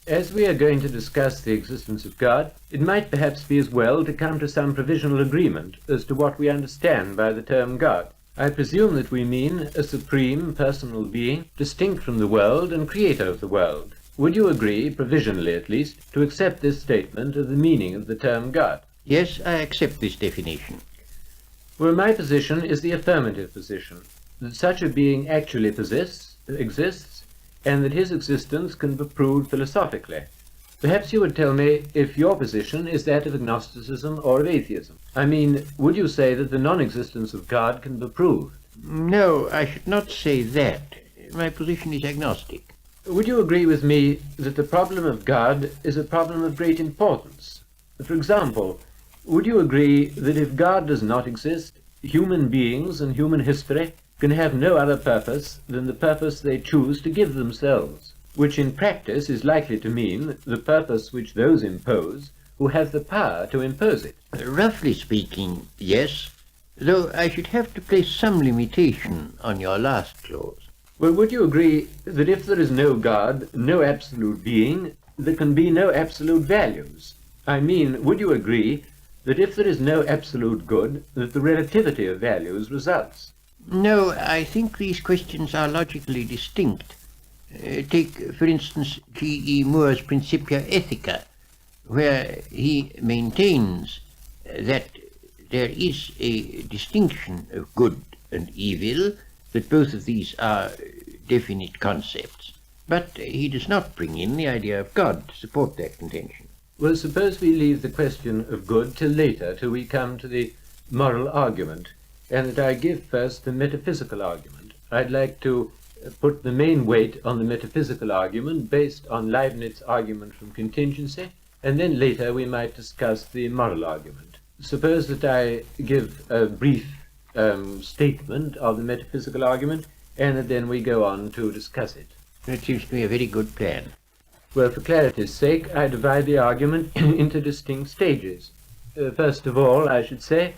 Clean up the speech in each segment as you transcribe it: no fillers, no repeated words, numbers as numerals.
As we are going to discuss the existence of God, it might perhaps be as well to come to some provisional agreement as to what we understand by the term God. I presume that we mean a supreme personal being, distinct from the world and creator of the world. Would you agree, provisionally at least, to accept this statement of the meaning of the term God? Yes, I accept this definition. Well, my position is the affirmative position, that such a being actually exists, and that his existence can be proved philosophically. Perhaps you would tell me if your position is that of agnosticism or of atheism. I mean, would you say that the non-existence of God can be proved? No, I should not say that. My position is agnostic. Would you agree with me that the problem of God is a problem of great importance? For example, would you agree that if God does not exist, human beings and human history can have no other purpose than the purpose they choose to give themselves, which in practice is likely to mean the purpose which those impose who have the power to impose it? Roughly speaking, yes, though I should have to place some limitation on your last clause. Well, would you agree that if there is no God, no absolute being, there can be no absolute values? I mean, would you agree that if there is no absolute good, that the relativity of values results? No, I think these questions are logically distinct. Take, for instance, G.E. Moore's Principia Ethica, where he maintains that there is a distinction of good and evil, that both of these are definite concepts. But he does not bring in the idea of God to support that contention. Well, suppose we leave the question of good till later, till we come to the moral argument, and that I give first the metaphysical argument. I'd like to put the main weight on the metaphysical argument based on Leibniz's argument from contingency, and then later we might discuss the moral argument. Suppose that I give a brief statement of the metaphysical argument, and that then we go on to discuss it. That seems to me a very good plan. Well, for clarity's sake, I divide the argument into distinct stages. First of all, I should say,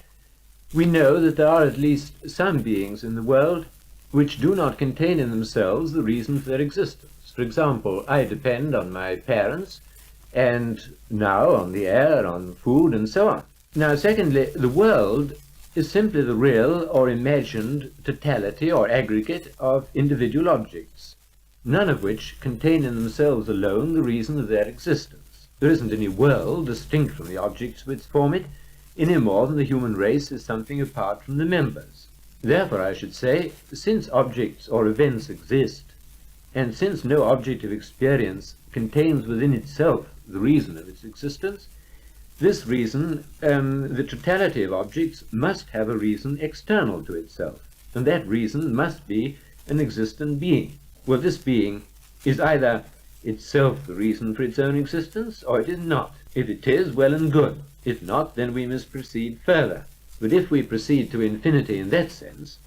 we know that there are at least some beings in the world which do not contain in themselves the reason for their existence. For example, I depend on my parents, and now on the air, on food, and so on. Now, secondly, the world is simply the real or imagined totality or aggregate of individual objects, none of which contain in themselves alone the reason of their existence. There isn't any world distinct from the objects which form it, any more than the human race is something apart from the members. Therefore, I should say, since objects or events exist, and since no object of experience contains within itself the reason of its existence, this reason, the totality of objects, must have a reason external to itself, and that reason must be an existent being. Well, this being is either itself the reason for its own existence, or it is not. If it is, well and good. If not, then we must proceed further. But if we proceed to infinity in that sense,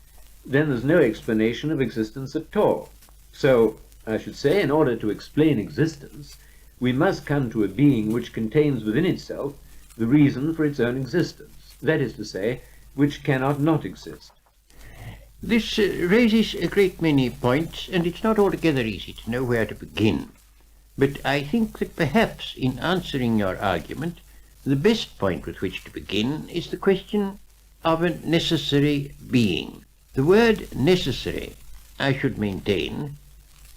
then there's no explanation of existence at all. So, I should say, in order to explain existence, we must come to a being which contains within itself the reason for its own existence, that is to say, which cannot not exist. This raises a great many points, and it's not altogether easy to know where to begin. But I think that perhaps in answering your argument, the best point with which to begin is the question of a necessary being. The word necessary, I should maintain,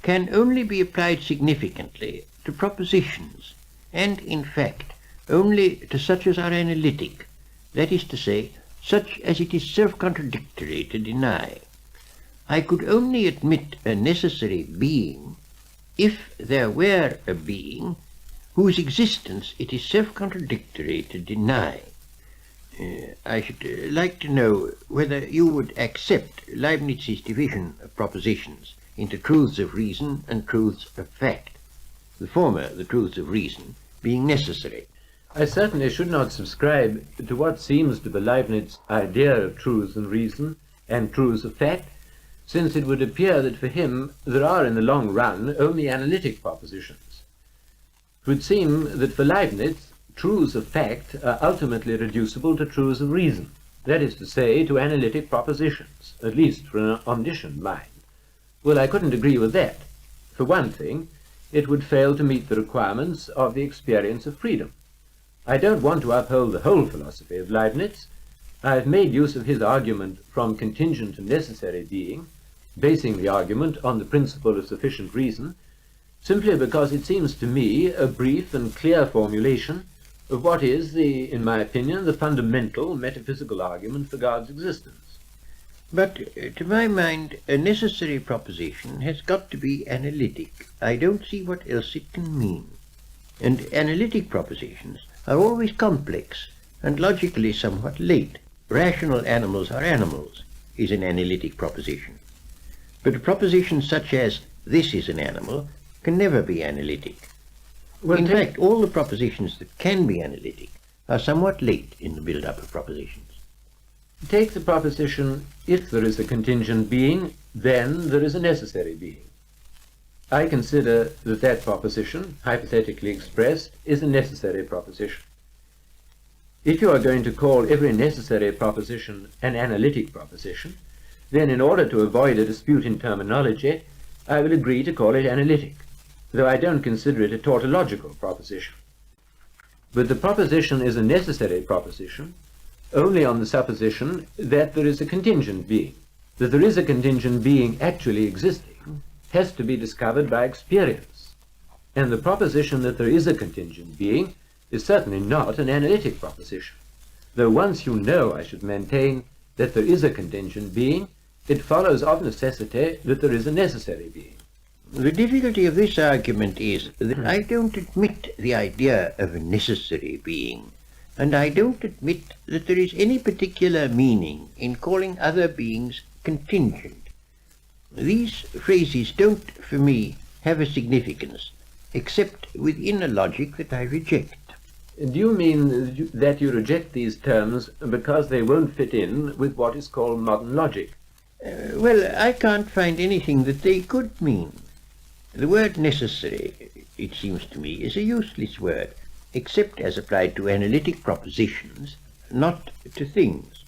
can only be applied significantly to propositions, and in fact only to such as are analytic, that is to say, such as it is self-contradictory to deny. I could only admit a necessary being if there were a being whose existence it is self-contradictory to deny. I should like to know whether you would accept Leibniz's division of propositions into truths of reason and truths of fact, the former, the truths of reason, being necessary. I certainly should not subscribe to what seems to be Leibniz's idea of truths and reason and truths of fact, since it would appear that for him there are in the long run only analytic propositions. It would seem that for Leibniz, truths of fact are ultimately reducible to truths of reason, that is to say, to analytic propositions, at least for an omniscient mind. Well, I couldn't agree with that. For one thing, it would fail to meet the requirements of the experience of freedom. I don't want to uphold the whole philosophy of Leibniz. I have made use of his argument from contingent to necessary being, basing the argument on the principle of sufficient reason, simply because it seems to me a brief and clear formulation of what is, in my opinion, the fundamental metaphysical argument for God's existence. But to my mind, a necessary proposition has got to be analytic. I don't see what else it can mean. And analytic propositions are always complex and logically somewhat late. Rational animals are animals is an analytic proposition. But a proposition such as this is an animal can never be analytic. Well, in fact, all the propositions that can be analytic are somewhat late in the build-up of propositions. Take the proposition, if there is a contingent being, then there is a necessary being. I consider that that proposition, hypothetically expressed, is a necessary proposition. If you are going to call every necessary proposition an analytic proposition, then in order to avoid a dispute in terminology, I will agree to call it analytic, though I don't consider it a tautological proposition. But the proposition is a necessary proposition only on the supposition that there is a contingent being. That there is a contingent being actually existing has to be discovered by experience. And the proposition that there is a contingent being is certainly not an analytic proposition. Though once you know, I should maintain, that there is a contingent being, it follows of necessity that there is a necessary being. The difficulty of this argument is that I don't admit the idea of a necessary being, and I don't admit that there is any particular meaning in calling other beings contingent. These phrases don't, for me, have a significance, except within a logic that I reject. Do you mean that you reject these terms because they won't fit in with what is called modern logic? Well, I can't find anything that they could mean. The word necessary, it seems to me, is a useless word, except as applied to analytic propositions, not to things.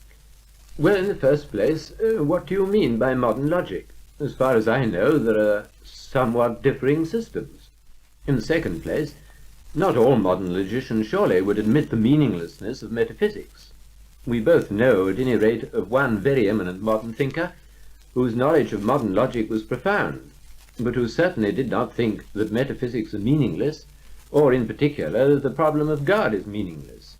Well, in the first place, what do you mean by modern logic? As far as I know, there are somewhat differing systems. In the second place, not all modern logicians surely would admit the meaninglessness of metaphysics. We both know, at any rate, of one very eminent modern thinker whose knowledge of modern logic was profound, but who certainly did not think that metaphysics are meaningless, or in particular that the problem of God is meaningless.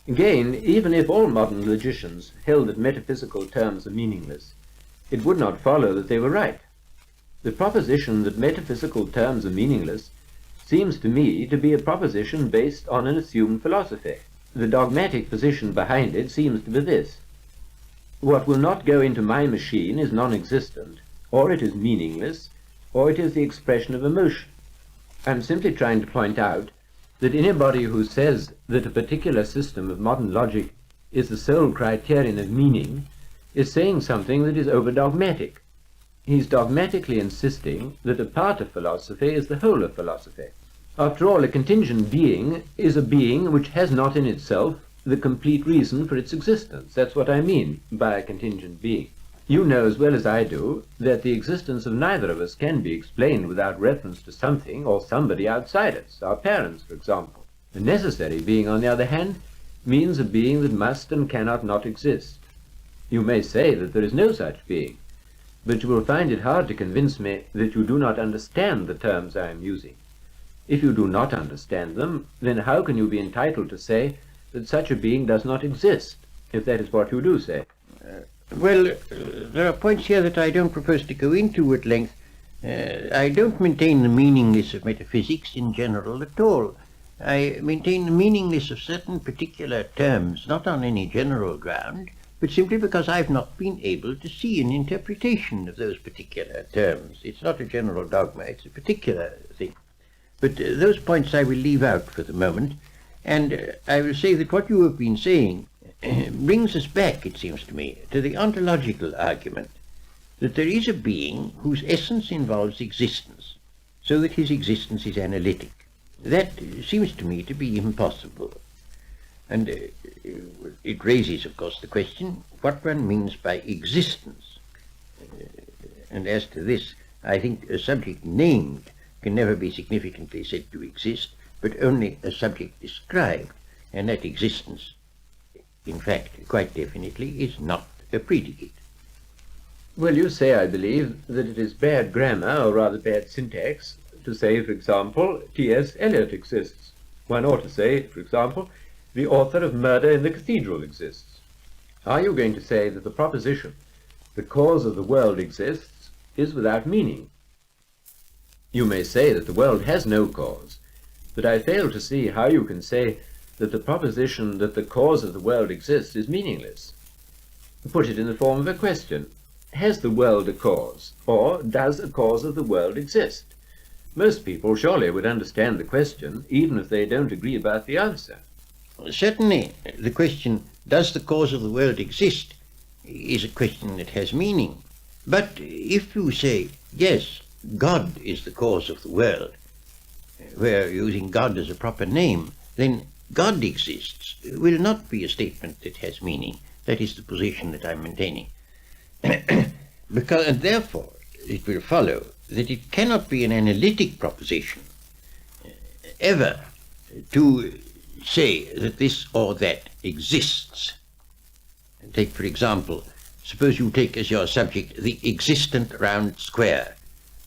Again, even if all modern logicians held that metaphysical terms are meaningless, it would not follow that they were right. The proposition that metaphysical terms are meaningless seems to me to be a proposition based on an assumed philosophy. The dogmatic position behind it seems to be this: what will not go into my machine is non-existent, or it is meaningless, or it is the expression of emotion. I'm simply trying to point out that anybody who says that a particular system of modern logic is the sole criterion of meaning is saying something that is over-dogmatic. He's dogmatically insisting that a part of philosophy is the whole of philosophy. After all, a contingent being is a being which has not in itself the complete reason for its existence. That's what I mean by a contingent being. You know as well as I do that the existence of neither of us can be explained without reference to something or somebody outside us, our parents, for example. A necessary being, on the other hand, means a being that must and cannot not exist. You may say that there is no such being, but you will find it hard to convince me that you do not understand the terms I am using. If you do not understand them, then how can you be entitled to say that such a being does not exist, if that is what you do say? Well, there are points here that I don't propose to go into at length. I don't maintain the meaninglessness of metaphysics in general at all. I maintain the meaninglessness of certain particular terms, not on any general ground, but simply because I've not been able to see an interpretation of those particular terms. It's not a general dogma, it's a particular thing. But those points I will leave out for the moment, and I will say that what you have been saying brings us back, it seems to me, to the ontological argument that there is a being whose essence involves existence, so that his existence is analytic. That seems to me to be impossible. And it raises, of course, the question what one means by existence. And as to this, I think a subject named can never be significantly said to exist, but only a subject described, and that existence, in fact, quite definitely, is not a predicate. Well, you say, I believe, that it is bad grammar, or rather bad syntax, to say, for example, T.S. Eliot exists. One ought to say, for example, the author of Murder in the Cathedral exists. Are you going to say that the proposition, the cause of the world exists, is without meaning? You may say that the world has no cause, but I fail to see how you can say that the proposition that the cause of the world exists is meaningless. Put it in the form of a question. Has the world a cause, or does a cause of the world exist? Most people surely would understand the question, even if they don't agree about the answer. Certainly, the question, does the cause of the world exist, is a question that has meaning. But if you say, yes, God is the cause of the world, we're using God as a proper name, then God exists will not be a statement that has meaning. That is the position that I'm maintaining. And therefore, it will follow that it cannot be an analytic proposition ever to say that this or that exists. Take, for example, suppose you take as your subject the existent round square.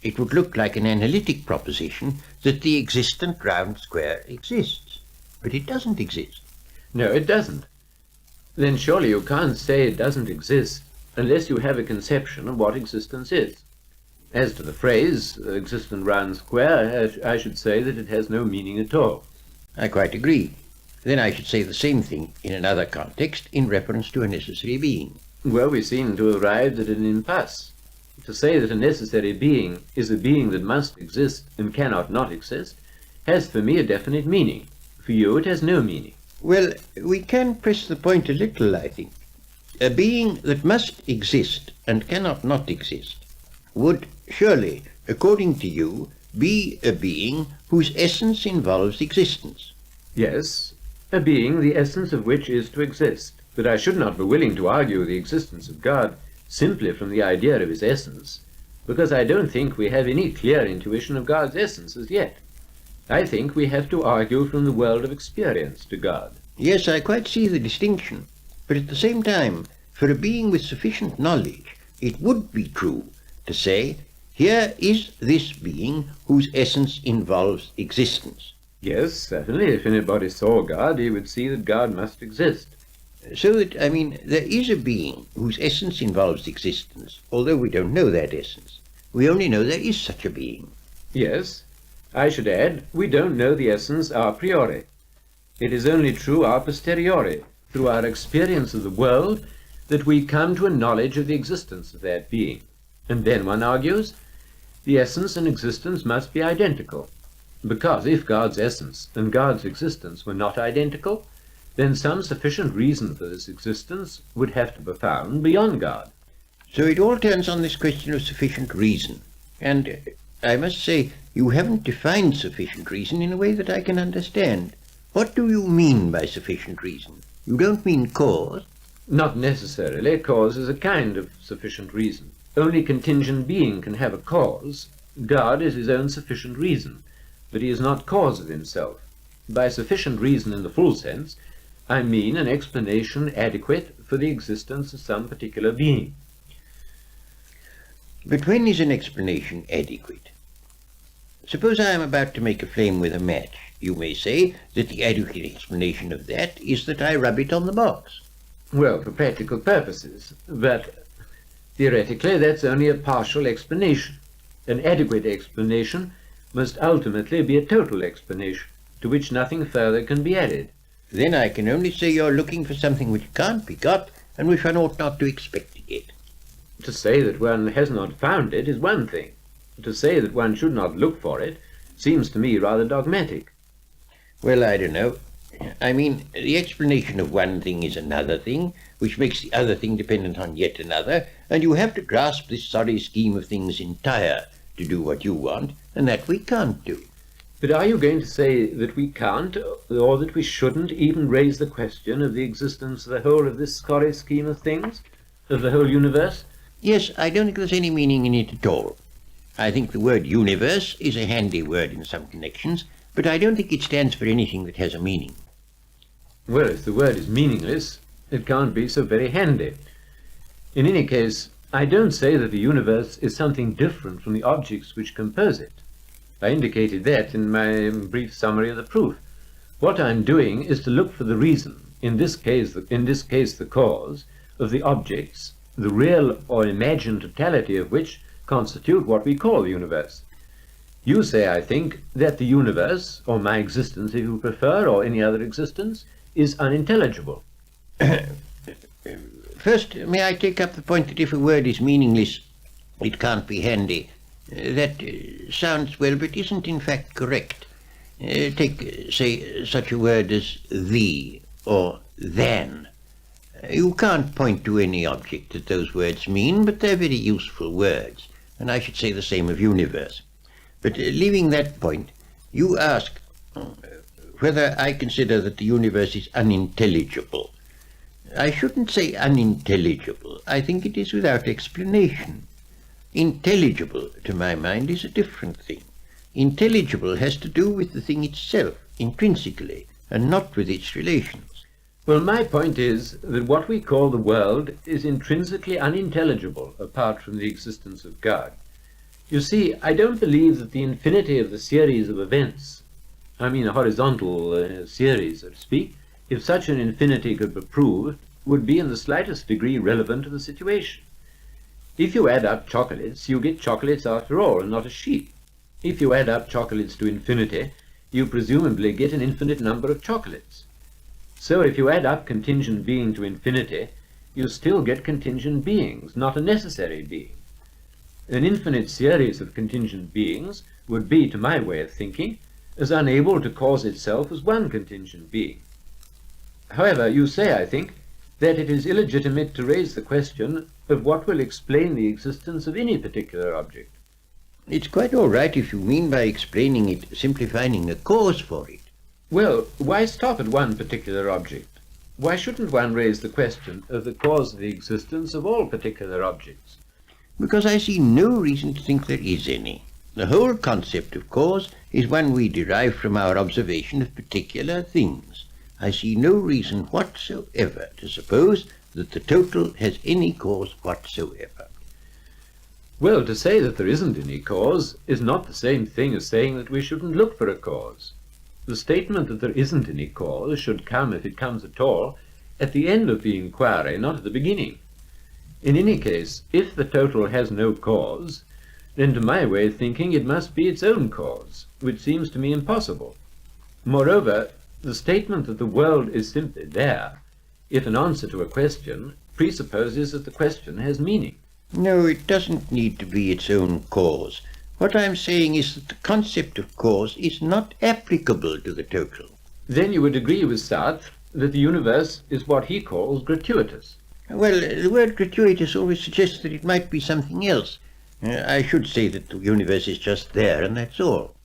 It would look like an analytic proposition that the existent round square exists, but it doesn't exist. No, it doesn't. Then surely you can't say it doesn't exist unless you have a conception of what existence is. As to the phrase, existent round square, I should say that it has no meaning at all. I quite agree. Then I should say the same thing in another context in reference to a necessary being. Well, we seem to have arrived at an impasse. To say that a necessary being is a being that must exist and cannot not exist has for me a definite meaning. For you it has no meaning. Well, we can press the point a little, I think. A being that must exist and cannot not exist would surely, according to you, be a being whose essence involves existence. Yes, a being the essence of which is to exist. But I should not be willing to argue the existence of God simply from the idea of his essence, because I don't think we have any clear intuition of God's essence as yet. I think we have to argue from the world of experience to God. Yes, I quite see the distinction. But at the same time, for a being with sufficient knowledge, it would be true to say, here is this being whose essence involves existence. Yes, certainly, if anybody saw God, he would see that God must exist. So that, there is a being whose essence involves existence, although we don't know that essence. We only know there is such a being. Yes, I should add, we don't know the essence a priori. It is only true a posteriori, through our experience of the world, that we come to a knowledge of the existence of that being. And then, one argues, the essence and existence must be identical, because if God's essence and God's existence were not identical, then some sufficient reason for this existence would have to be found beyond God. So it all turns on this question of sufficient reason. And I must say, you haven't defined sufficient reason in a way that I can understand. What do you mean by sufficient reason? You don't mean cause? Not necessarily. Cause is a kind of sufficient reason. Only contingent being can have a cause. God is his own sufficient reason, but he is not cause of himself. By sufficient reason in the full sense, I mean an explanation adequate for the existence of some particular being. But when is an explanation adequate? Suppose I am about to make a flame with a match. You may say that the adequate explanation of that is that I rub it on the box. Well, for practical purposes, but theoretically that's only a partial explanation. An adequate explanation must ultimately be a total explanation, to which nothing further can be added. Then I can only say you're looking for something which can't be got, and which one ought not to expect to get. To say that one has not found it is one thing. To say that one should not look for it seems to me rather dogmatic. Well, I don't know. The explanation of one thing is another thing, which makes the other thing dependent on yet another, and you have to grasp this sorry scheme of things entire to do what you want, and that we can't do. But are you going to say that we can't, or that we shouldn't even raise the question of the existence of the whole of this sorry scheme of things, of the whole universe? Yes, I don't think there's any meaning in it at all. I think the word universe is a handy word in some connections, but I don't think it stands for anything that has a meaning. Well, if the word is meaningless, it can't be so very handy. In any case, I don't say that the universe is something different from the objects which compose it. I indicated that in my brief summary of the proof. What I'm doing is to look for the reason, in this case the cause, of the objects, the real or imagined totality of which constitute what we call the universe. You say, I think, that the universe, or my existence if you prefer, or any other existence, is unintelligible. First, may I take up the point that if a word is meaningless, it can't be handy? That sounds well, but isn't in fact correct. Take, say, such a word as the or than. You can't point to any object that those words mean, but they're very useful words, and I should say the same of universe. But leaving that point, you ask whether I consider that the universe is unintelligible. I shouldn't say unintelligible. I think it is without explanation. Intelligible, to my mind, is a different thing. Intelligible has to do with the thing itself, intrinsically, and not with its relations. Well, my point is that what we call the world is intrinsically unintelligible apart from the existence of God. You see, I don't believe that the infinity of the series of events, I mean a horizontal series, so to speak, if such an infinity could be proved, would be in the slightest degree relevant to the situation. If you add up chocolates, you get chocolates after all, and not a sheep. If you add up chocolates to infinity, you presumably get an infinite number of chocolates. So if you add up contingent being to infinity, you still get contingent beings, not a necessary being. An infinite series of contingent beings would be, to my way of thinking, as unable to cause itself as one contingent being. However, you say, I think, that it is illegitimate to raise the question of what will explain the existence of any particular object. It's quite all right if you mean by explaining it simply finding a cause for it. Well, why stop at one particular object? Why shouldn't one raise the question of the cause of the existence of all particular objects? Because I see no reason to think there is any. The whole concept of cause is one we derive from our observation of particular things. I see no reason whatsoever to suppose that the total has any cause whatsoever. Well, to say that there isn't any cause is not the same thing as saying that we shouldn't look for a cause. The statement that there isn't any cause should come, if it comes at all, at the end of the inquiry, not at the beginning. In any case, if the total has no cause, then to my way of thinking it must be its own cause, which seems to me impossible. Moreover, the statement that the world is simply there, if an answer to a question, presupposes that the question has meaning. No, it doesn't need to be its own cause. What I'm saying is that the concept of cause is not applicable to the total. Then you would agree with Sartre that the universe is what he calls gratuitous. Well, the word gratuitous always suggests that it might be something else. I should say that the universe is just there, and that's all.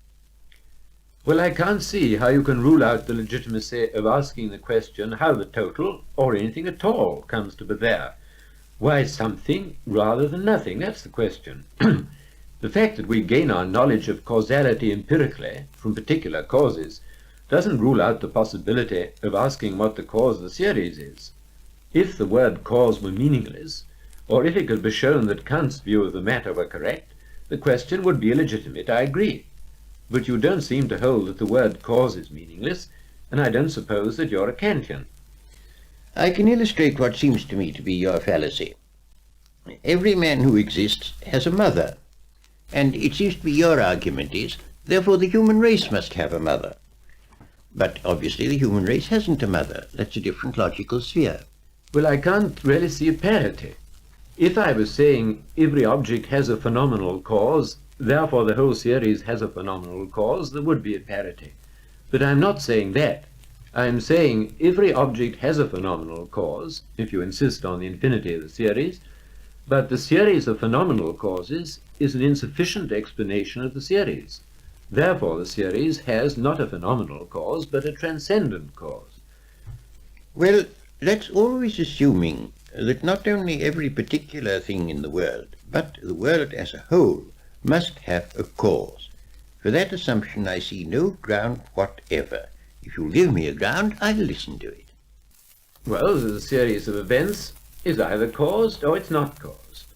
Well, I can't see how you can rule out the legitimacy of asking the question how the total, or anything at all, comes to be there. Why something rather than nothing? That's the question. The fact that we gain our knowledge of causality empirically from particular causes doesn't rule out the possibility of asking what the cause of the series is. If the word cause were meaningless, or if it could be shown that Kant's view of the matter were correct, the question would be illegitimate, I agree. But you don't seem to hold that the word cause is meaningless, and I don't suppose that you're a Kantian. I can illustrate what seems to me to be your fallacy. Every man who exists has a mother, and it seems to be your argument is, therefore the human race must have a mother. But obviously the human race hasn't a mother. That's a different logical sphere. Well, I can't really see a parity. If I was saying every object has a phenomenal cause, therefore the whole series has a phenomenal cause, there would be a parity. But I'm not saying that. I'm saying every object has a phenomenal cause, if you insist on the infinity of the series, but the series of phenomenal causes is an insufficient explanation of the series. Therefore the series has not a phenomenal cause, but a transcendent cause. Well, that's always assuming that not only every particular thing in the world, but the world as a whole, must have a cause. For that assumption I see no ground whatever. If you'll give me a ground, I'll listen to it. Well, the series of events is either caused or it's not caused.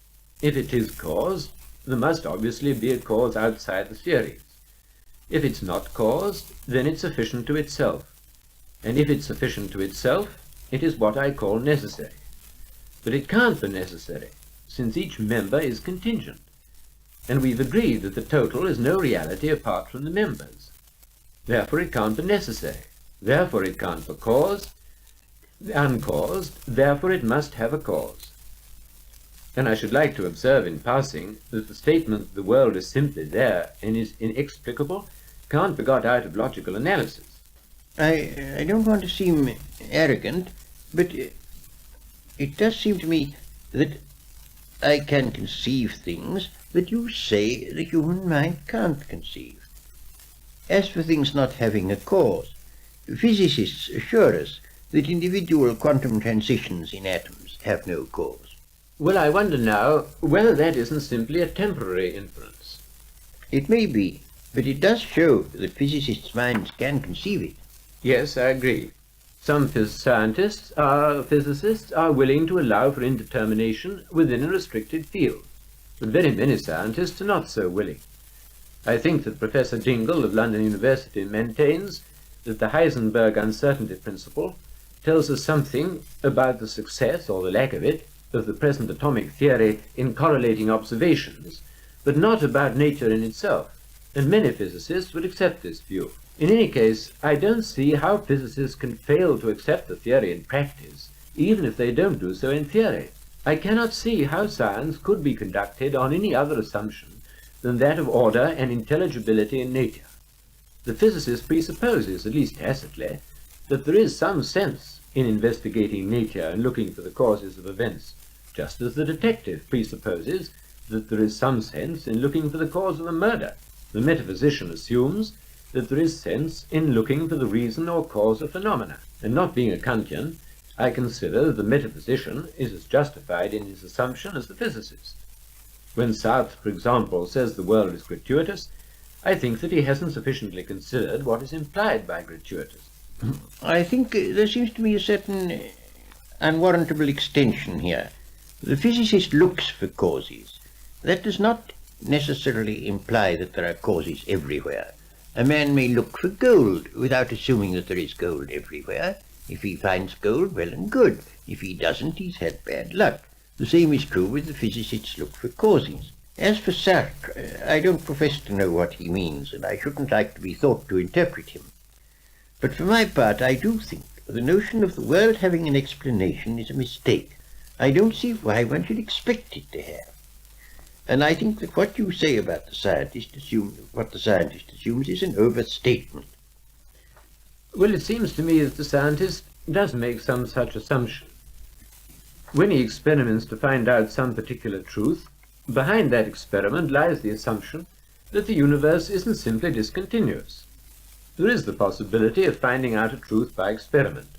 If it is caused, there must obviously be a cause outside the series. If it's not caused, then it's sufficient to itself. And if it's sufficient to itself, it is what I call necessary. But it can't be necessary, since each member is contingent. And we've agreed that the total is no reality apart from the members. Therefore it can't be necessary. Therefore it can't be caused, uncaused, therefore it must have a cause. And I should like to observe in passing that the statement that the world is simply there and is inexplicable can't be got out of logical analysis. I don't want to seem arrogant, but it does seem to me that I can conceive things that you say the human mind can't conceive. As for things not having a cause, physicists assure us that individual quantum transitions in atoms have no cause. Well, I wonder now whether that isn't simply a temporary inference. It may be, but it does show that physicists' minds can conceive it. Yes, I agree. Some physicists are willing to allow for indetermination within a restricted field, but very many scientists are not so willing. I think that Professor Dingle of London University maintains that the Heisenberg uncertainty principle tells us something about the success, or the lack of it, of the present atomic theory in correlating observations, but not about nature in itself, and many physicists would accept this view. In any case, I don't see how physicists can fail to accept the theory in practice, even if they don't do so in theory. I cannot see how science could be conducted on any other assumption than that of order and intelligibility in nature. The physicist presupposes, at least tacitly, that there is some sense in investigating nature and looking for the causes of events, just as the detective presupposes that there is some sense in looking for the cause of a murder. The metaphysician assumes that there is sense in looking for the reason or cause of phenomena, and not being a Kantian, I consider that the metaphysician is as justified in his assumption as the physicist. When Sartre, for example, says the world is gratuitous, I think that he hasn't sufficiently considered what is implied by gratuitous. I think there seems to me a certain unwarrantable extension here. The physicist looks for causes. That does not necessarily imply that there are causes everywhere. A man may look for gold without assuming that there is gold everywhere. If he finds gold, well and good. If he doesn't, he's had bad luck. The same is true with the physicists look for causes. As for Sartre, I don't profess to know what he means, and I shouldn't like to be thought to interpret him. But for my part, I do think the notion of the world having an explanation is a mistake. I don't see why one should expect it to have. And I think that what you say about the scientist assumes is an overstatement. Well, it seems to me that the scientist does make some such assumption. When he experiments to find out some particular truth, behind that experiment lies the assumption that the universe isn't simply discontinuous. There is the possibility of finding out a truth by experiment.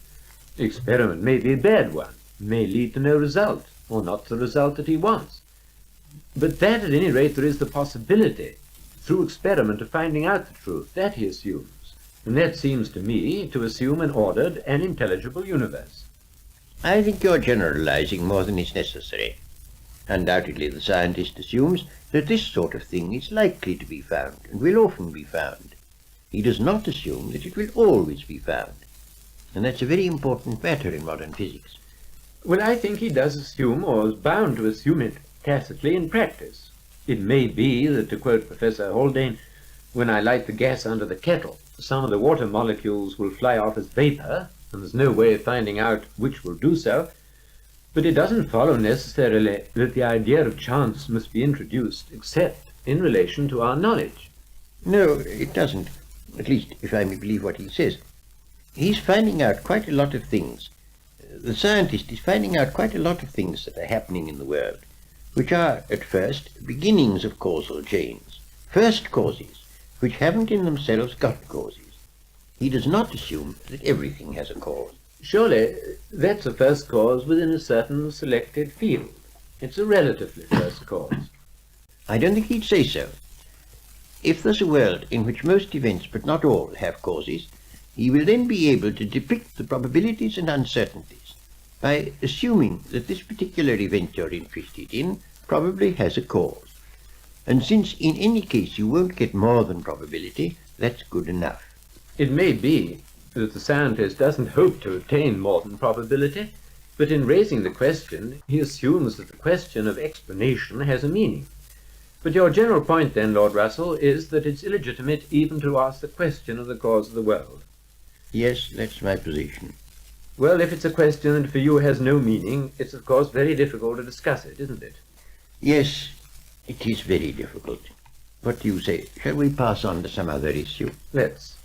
The experiment may be a bad one, may lead to no result, or not the result that he wants. But that, at any rate, there is the possibility, through experiment, of finding out the truth. That he assumes. And that seems to me to assume an ordered and intelligible universe. I think you're generalizing more than is necessary. Undoubtedly, the scientist assumes that this sort of thing is likely to be found, and will often be found. He does not assume that it will always be found. And that's a very important matter in modern physics. Well, I think he does assume, or is bound to assume it, tacitly in practice. It may be that, to quote Professor Haldane, when I light the gas under the kettle, some of the water molecules will fly off as vapor, and there's no way of finding out which will do so. But it doesn't follow necessarily that the idea of chance must be introduced except in relation to our knowledge. No, it doesn't. At least, if I may believe what he says. He's finding out quite a lot of things. The scientist is finding out quite a lot of things that are happening in the world, which are, at first, beginnings of causal chains, first causes, which haven't in themselves got causes. He does not assume that everything has a cause. Surely, that's a first cause within a certain selected field. It's a relatively first cause. I don't think he'd say so. If there's a world in which most events, but not all, have causes, he will then be able to depict the probabilities and uncertainties by assuming that this particular event you're interested in probably has a cause. And since in any case you won't get more than probability, that's good enough. It may be that the scientist doesn't hope to obtain more than probability, but in raising the question, he assumes that the question of explanation has a meaning. But your general point then, Lord Russell, is that it's illegitimate even to ask the question of the cause of the world. Yes, that's my position. Well, if it's a question that for you has no meaning, it's of course very difficult to discuss it, isn't it? Yes, it is very difficult. What do you say? Shall we pass on to some other issue? Let's.